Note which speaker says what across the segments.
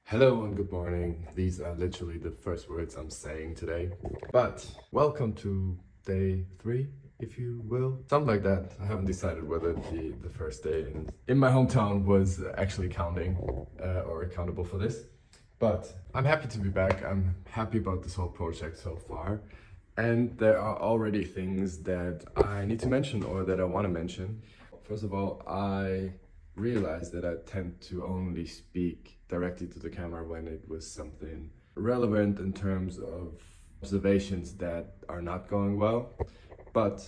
Speaker 1: Hello and good morning. These are literally the first words I'm saying today. But welcome to day 3, if you will. Something like that. I haven't decided whether the first day in my hometown was actually counting or accountable for this. But I'm happy to be back. I'm happy about this whole project so far. And there are already things that I need to mention or that I want to mention. First of all, I realized that I tend to only speak directly to the camera when it was something relevant in terms of observations that are not going well. But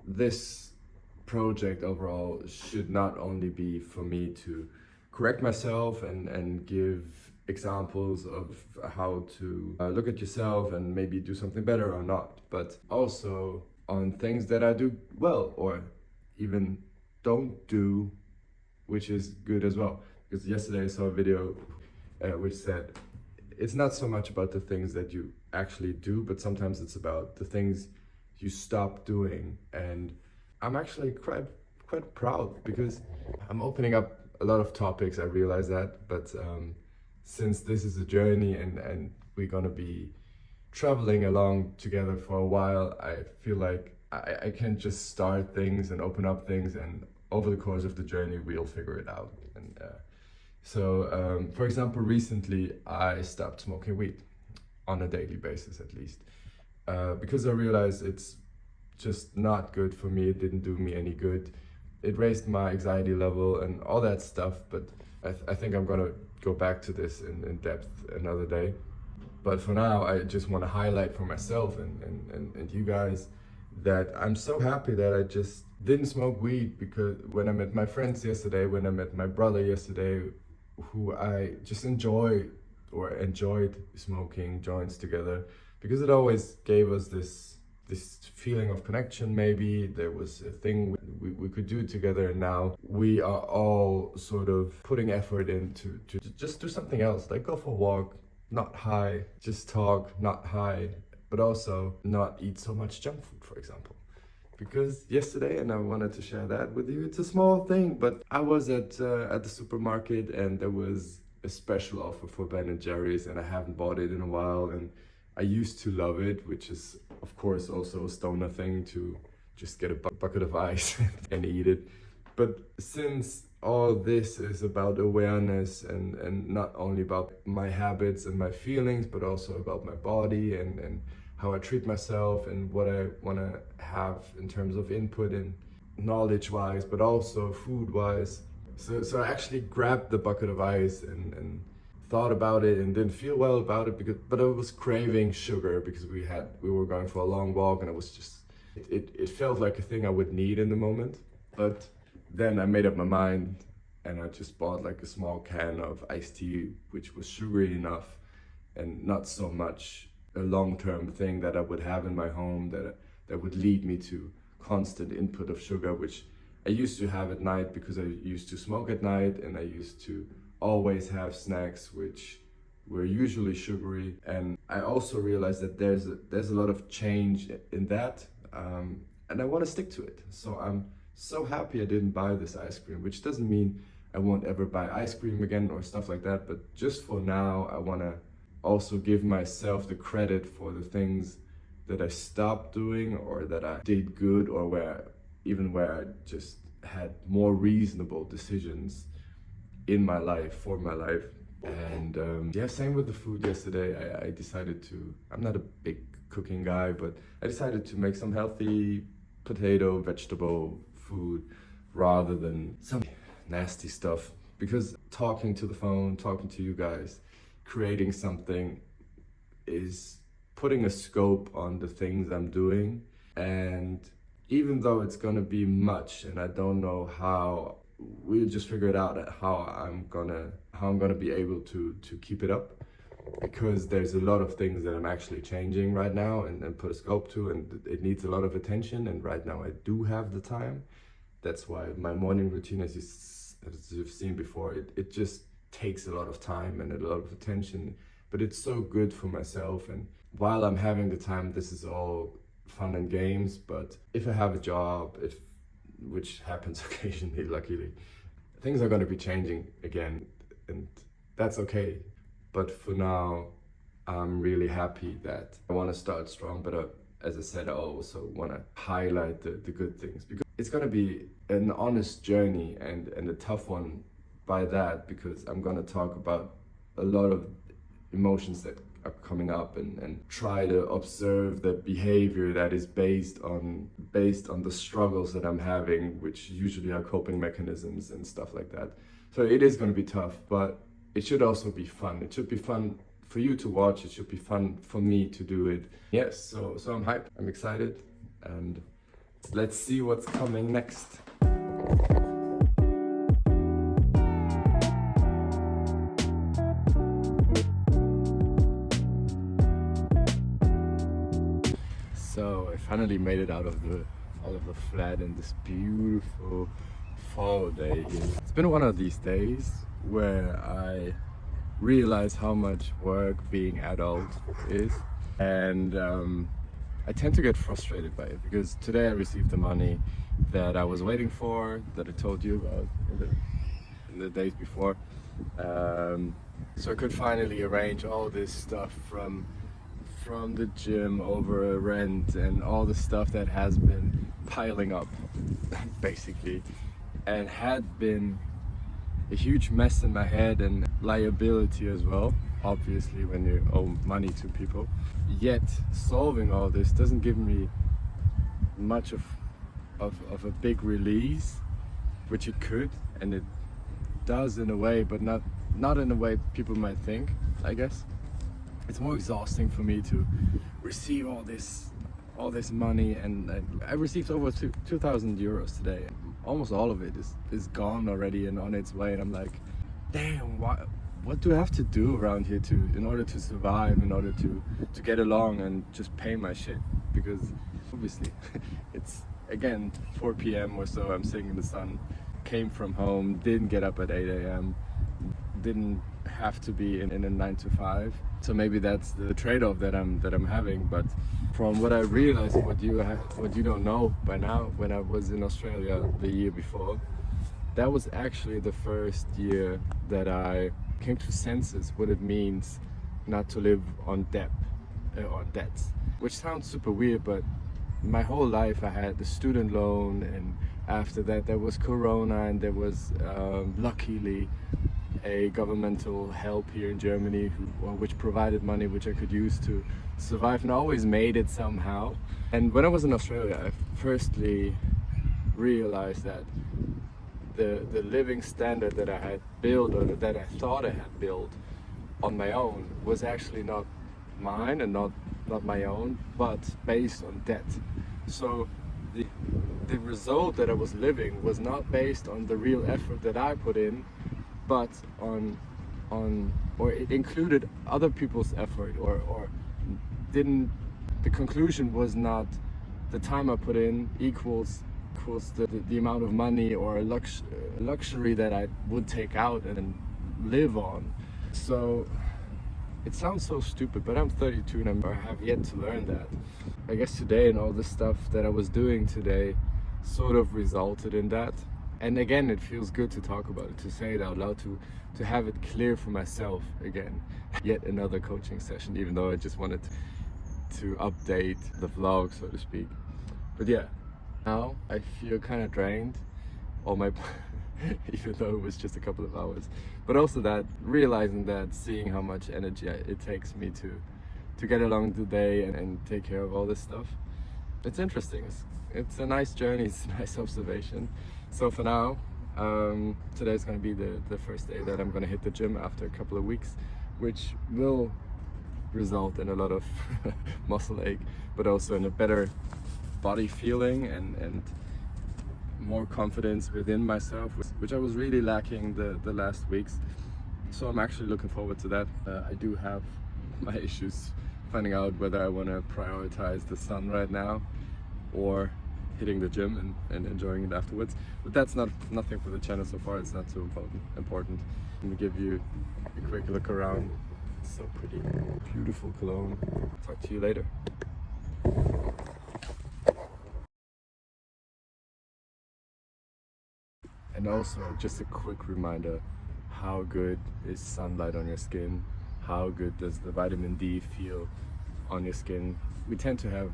Speaker 1: this project overall should not only be for me to correct myself and give examples of how to look at yourself and maybe do something better or not, but also on things that I do well or even don't do, which is good as well. Because yesterday I saw a video which said it's not so much about the things that you actually do, but sometimes it's about the things you stop doing. And I'm actually quite proud because I'm opening up a lot of topics. I realize that, but since this is a journey and we're gonna be traveling along together for a while, I feel like I can just start things and open up things, and over the course of the journey, we'll figure it out. And for example, recently I stopped smoking weed on a daily basis, at least, because I realized it's just not good for me. It didn't do me any good. It raised my anxiety level and all that stuff. But I think I'm gonna go back to this in depth another day. But for now, I just want to highlight for myself and you guys that I'm so happy that I just didn't smoke weed, because when I met my friends yesterday, when I met my brother yesterday, who I just enjoyed smoking joints together, because it always gave us this feeling of connection. Maybe there was a thing we could do together, and now we are all sort of putting effort into to just do something else, like go for a walk, not high, just talk, not high, but also not eat so much junk food, for example. Because yesterday, and I wanted to share that with you, it's a small thing, but I was at the supermarket and there was a special offer for Ben & Jerry's, and I haven't bought it in a while, and I used to love it, which is of course also a stoner thing, to just get a bucket of ice and eat it. But since all this is about awareness and not only about my habits and my feelings, but also about my body and how I treat myself and what I want to have in terms of input and knowledge wise, but also food wise. So I actually grabbed the bucket of ice and thought about it and didn't feel well about it, but I was craving sugar because we were going for a long walk, and it felt like a thing I would need in the moment. But then I made up my mind and I just bought like a small can of iced tea, which was sugary enough and not so much a long-term thing that I would have in my home that would lead me to constant input of sugar, which I used to have at night because I used to smoke at night, and I used to always have snacks which were usually sugary. And I also realized that there's a lot of change in that, and I want to stick to it. So I'm so happy I didn't buy this ice cream, which doesn't mean I won't ever buy ice cream again or stuff like that, but just for now I want to also give myself the credit for the things that I stopped doing or that I did good, or where I just had more reasonable decisions in my life, for my life. And same with the food yesterday. I decided to, I'm not a big cooking guy, but I decided to make some healthy potato, vegetable food rather than some nasty stuff. Because talking to the phone, talking to you guys, creating something is putting a scope on the things I'm doing. And even though it's gonna be much and I don't know how, we'll just figure it out how I'm gonna be able to keep it up, because there's a lot of things that I'm actually changing right now and put a scope to, and it needs a lot of attention, and right now I do have the time. That's why my morning routine, as you've seen before, it just takes a lot of time and a lot of attention, but it's so good for myself. And while I'm having the time, this is all fun and games. But if I have a job, which happens occasionally, luckily, things are going to be changing again, and that's okay. But for now, I'm really happy that I want to start strong, but as I said, I also want to highlight the good things because it's going to be an honest journey and a tough one by that, because I'm going to talk about a lot of emotions that are coming up and try to observe the behavior that is based on the struggles that I'm having, which usually are coping mechanisms and stuff like that. So it is going to be tough, but it should also be fun. It should be fun for you to watch. It should be fun for me to do it. Yes, so I'm hyped. I'm excited, and let's see what's coming next. So I finally made it out of the flat in this beautiful fall day here. It's been one of these days where I realize how much work being adult is, and I tend to get frustrated by it, because today I received the money that I was waiting for, that I told you about in the days before. So I could finally arrange all this stuff from the gym over rent and all the stuff that has been piling up basically, and had been a huge mess in my head and liability as well, obviously, when you owe money to people. Yet solving all this doesn't give me much of a big release, which it could, and it does in a way, but not in a way people might think, I guess. It's more exhausting for me to receive all this money, and I received over 2,000 euros today. Almost all of it is gone already and on its way, and I'm like, damn, what do I have to do around here in order to survive, in order to get along and just pay my shit? Because obviously it's again 4 p.m. or so, I'm sitting in the sun, came from home, didn't get up at 8 a.m, didn't have to be in a 9 to 5. So maybe that's the trade-off that I'm having. But from what I realized, what you don't know by now, when I was in Australia the year before, that was actually the first year that I came to senses what it means not to live on debts. Which sounds super weird, but my whole life I had the student loan, and after that there was Corona, and there was luckily a governmental help here in Germany which provided money which I could use to survive, and I always made it somehow. And when I was in Australia, I firstly realized that the living standard that I had built, or that I thought I had built on my own, was actually not mine and not my own, but based on debt. So the result that I was living was not based on the real effort that I put in, but or it included other people's effort, or didn't. The conclusion was not the time I put in equals the amount of money or luxury that I would take out and live on. So it sounds so stupid, but I'm 32 and I have yet to learn that. I guess today and all the stuff that I was doing today sort of resulted in that. And again, it feels good to talk about it, to say it out loud, to have it clear for myself again. Yet another coaching session, even though I just wanted to update the vlog, so to speak. But yeah, now I feel kind of drained. All my even though it was just a couple of hours, but also that realizing that, seeing how much energy it takes me to get along the day and take care of all this stuff. It's interesting. It's a nice journey. It's a nice observation. So for now, today's going to be the first day that I'm going to hit the gym after a couple of weeks, which will result in a lot of muscle ache, but also in a better body feeling and more confidence within myself, which I was really lacking the last weeks. So I'm actually looking forward to that. I do have my issues finding out whether I want to prioritize the sun right now or hitting the gym and enjoying it afterwards. But that's nothing for the channel so far. It's not too important. Let me give you a quick look around. It's so pretty. Beautiful Cologne. Talk to you later. And also, just a quick reminder, how good is sunlight on your skin? how good does the vitamin D feel on your skin. We tend to have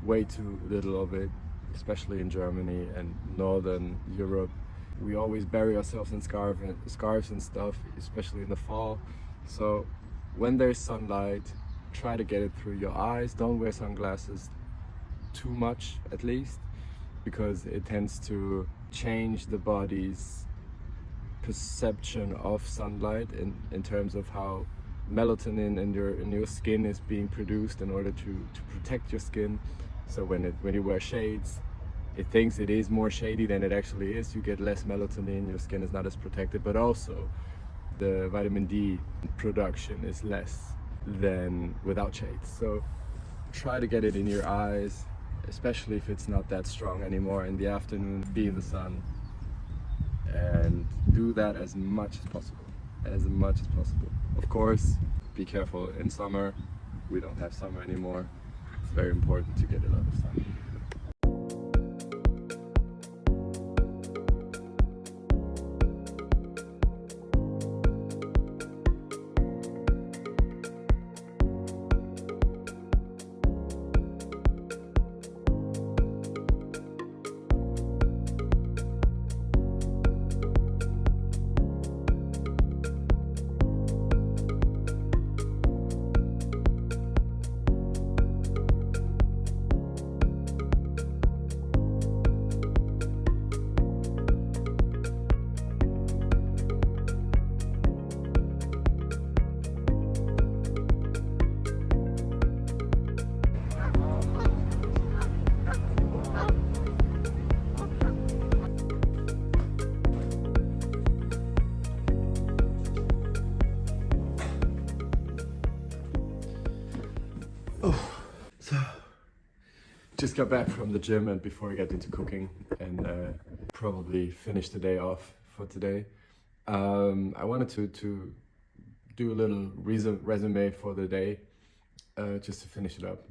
Speaker 1: way too little of it, especially in Germany and Northern Europe. We always bury ourselves in scarves and stuff, especially in the fall. So when there's sunlight, try to get it through your eyes. Don't wear sunglasses too much, at least, because it tends to change the body's perception of sunlight in terms of how melatonin in your skin is being produced in order to protect your skin. So when you wear shades, it thinks it is more shady than it actually is. You get less melatonin, your skin is not as protected, but also the vitamin D production is less than without shades. So try to get it in your eyes, especially if it's not that strong anymore in the afternoon, be in the sun, and do that as much as possible. As much as possible. Of course, be careful in summer. We don't have summer anymore. It's very important to get a lot of sun. So, just got back from the gym, and before I get into cooking and probably finish the day off for today, I wanted to do a little resume for the day, just to finish it up,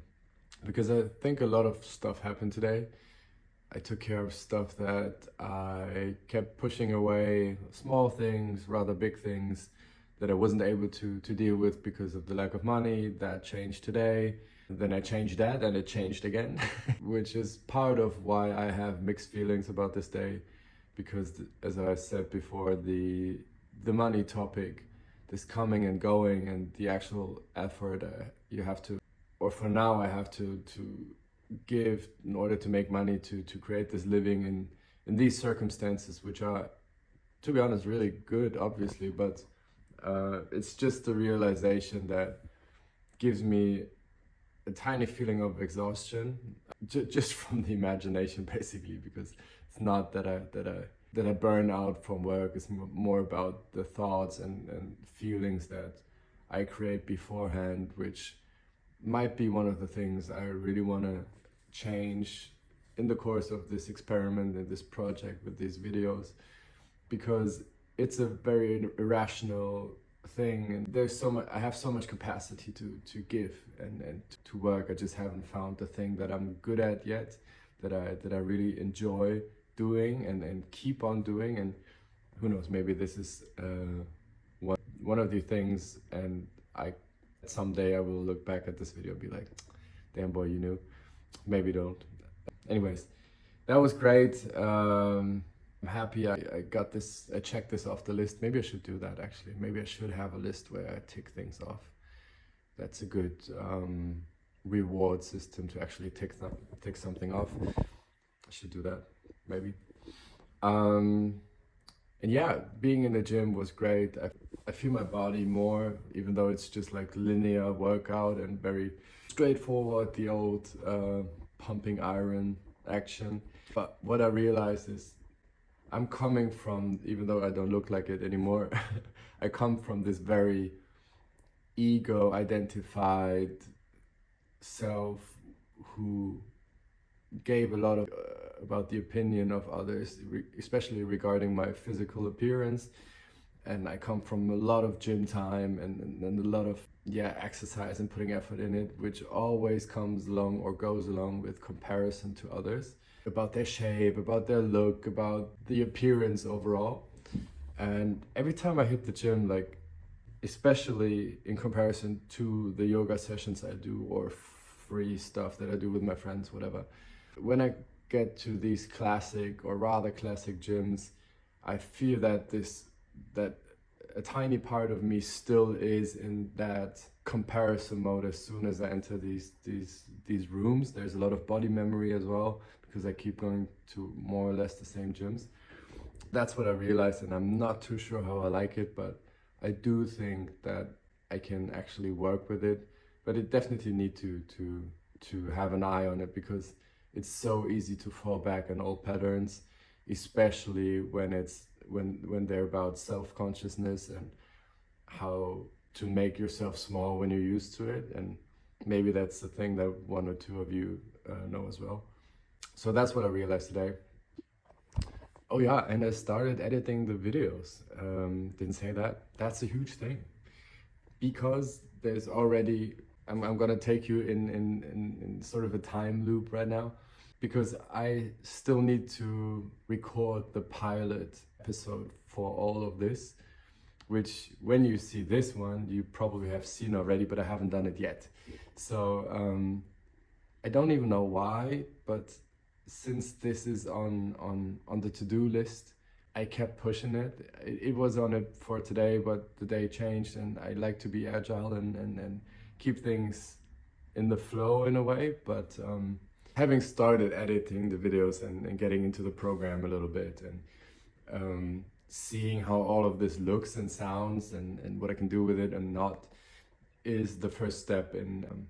Speaker 1: because I think a lot of stuff happened today. I took care of stuff that I kept pushing away, small things, rather big things that I wasn't able to deal with because of the lack of money. That changed today. Then I changed that and it changed again, which is part of why I have mixed feelings about this day, because as I said before, the money topic, this coming and going and the actual effort you have to, or for now I have to give in order to make money to create this living in these circumstances, which are, to be honest, really good, obviously, but it's just the realization that gives me a tiny feeling of exhaustion, just from the imagination, basically, because it's not that I burn out from work. It's more about the thoughts and feelings that I create beforehand, which might be one of the things I really want to change in the course of this experiment and this project with these videos, because it's a very irrational thing, and there's so much, I have so much capacity to give and to work. I just haven't found the thing that I'm good at yet, that I really enjoy doing and keep on doing. And who knows, maybe this is one of the things, and someday I will look back at this video and be like, damn boy, you knew. Maybe don't. Anyways, that was great. I'm happy I got this, I checked this off the list. Maybe I should do that, actually. Maybe I should have a list where I tick things off. That's a good reward system to actually tick something off. I should do that, maybe. And yeah, being in the gym was great. I feel my body more, even though it's just like linear workout and very straightforward, the old pumping iron action. But what I realized is I'm coming from, even though I don't look like it anymore, I come from this very ego identified self who gave a lot of about the opinion of others, especially regarding my physical appearance. And I come from a lot of gym time and a lot of exercise and putting effort in it, which always comes along or goes along with comparison to others, about their shape, about their look, about the appearance overall. And every time I hit the gym, like, especially in comparison to the yoga sessions I do or free stuff that I do with my friends, whatever. When I get to these classic or rather classic gyms, I feel that that a tiny part of me still is in that comparison mode as soon as I enter these rooms. There's a lot of body memory as well because I keep going to more or less the same gyms. That's what I realized, and I'm not too sure how I like it, but I do think that I can actually work with it. But it definitely need to have an eye on it because it's so easy to fall back on old patterns, especially when they're about self-consciousness and how to make yourself small when you're used to it. And maybe that's the thing that one or two of you know as well. So that's what I realized today. Oh yeah, and I started editing the videos. Didn't say that. That's a huge thing because there's already, I'm gonna take you in sort of a time loop right now, because I still need to record the pilot episode for all of this, which when you see this one, you probably have seen already, but I haven't done it yet. So I don't even know why, but since this is on the to-do list, I kept pushing it. It was on it for today, but the day changed, and I like to be agile and keep things in the flow in a way. But having started editing the videos and getting into the program a little bit and seeing how all of this looks and sounds and what I can do with it and not is the first step in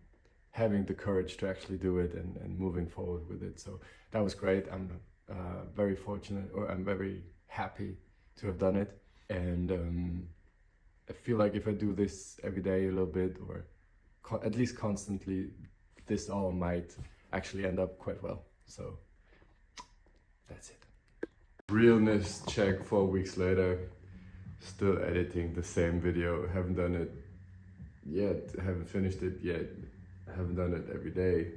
Speaker 1: having the courage to actually do it and moving forward with it. So that was great. I'm very fortunate, or I'm very happy to have done it. And I feel like if I do this every day a little bit, or at least constantly, this all might actually end up quite well. So that's it. Realness check 4 weeks later. Still editing the same video. Haven't done it yet. Haven't finished it yet. Haven't done it every day.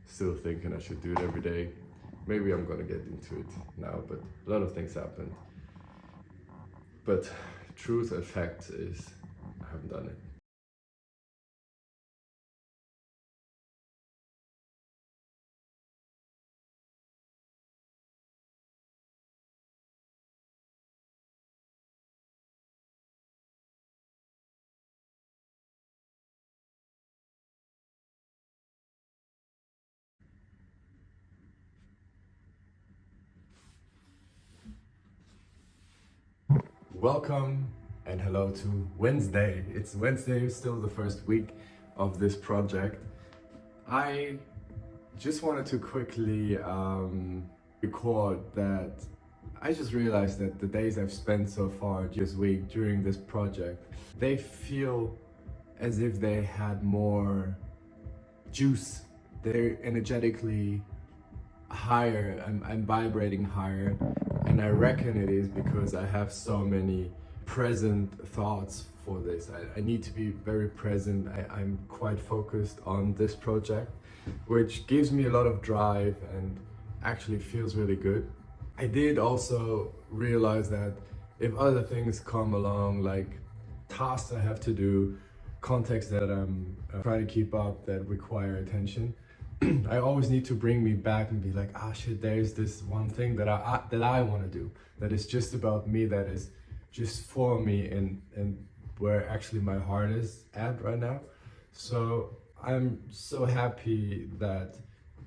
Speaker 1: Still thinking I should do it every day. Maybe I'm gonna get into it now, but a lot of things happened. But truth and fact is I haven't done it. Welcome and hello to Wednesday. It's Wednesday, still the first week of this project. I just wanted to quickly record that I just realized that the days I've spent so far this week during this project, they feel as if they had more juice. They're energetically higher, I'm vibrating higher, and I reckon it is because I have so many present thoughts for this. I need to be very present. I'm quite focused on this project, which gives me a lot of drive and actually feels really good. I did also realize that if other things come along, like tasks I have to do, context that I'm trying to keep up that require attention, I always need to bring me back and be like, ah shit, there's this one thing that I want to do, that is just about me, that is just for me, and where actually my heart is at right now. So I'm so happy that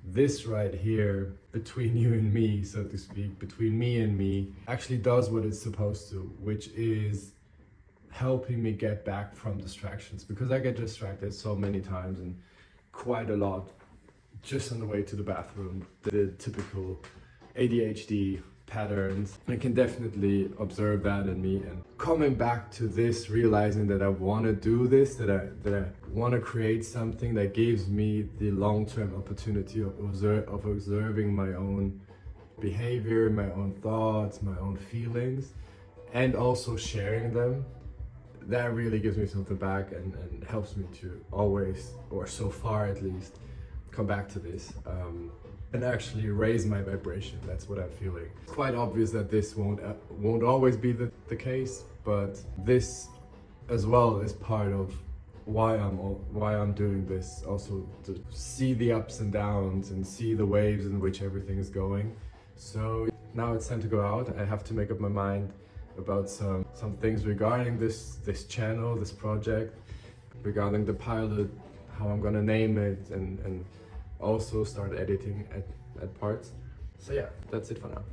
Speaker 1: this right here, between you and me, so to speak, between me and me, actually does what it's supposed to, which is helping me get back from distractions, because I get distracted so many times and quite a lot just on the way to the bathroom. The typical ADHD patterns, I can definitely observe that in me. And coming back to this, realizing that I want to do this, that I want to create something that gives me the long-term opportunity of observing my own behavior, my own thoughts, my own feelings, and also sharing them. That really gives me something back and helps me to always, or so far at least, come back to this and actually raise my vibration. That's what I'm feeling. It's quite obvious that this won't always be the case, but this as well is part of why I'm doing this. Also to see the ups and downs and see the waves in which everything is going. So now it's time to go out. I have to make up my mind about some things regarding this channel, this project, regarding the pilot, how I'm gonna name it, and also start editing at parts. So yeah, that's it for now.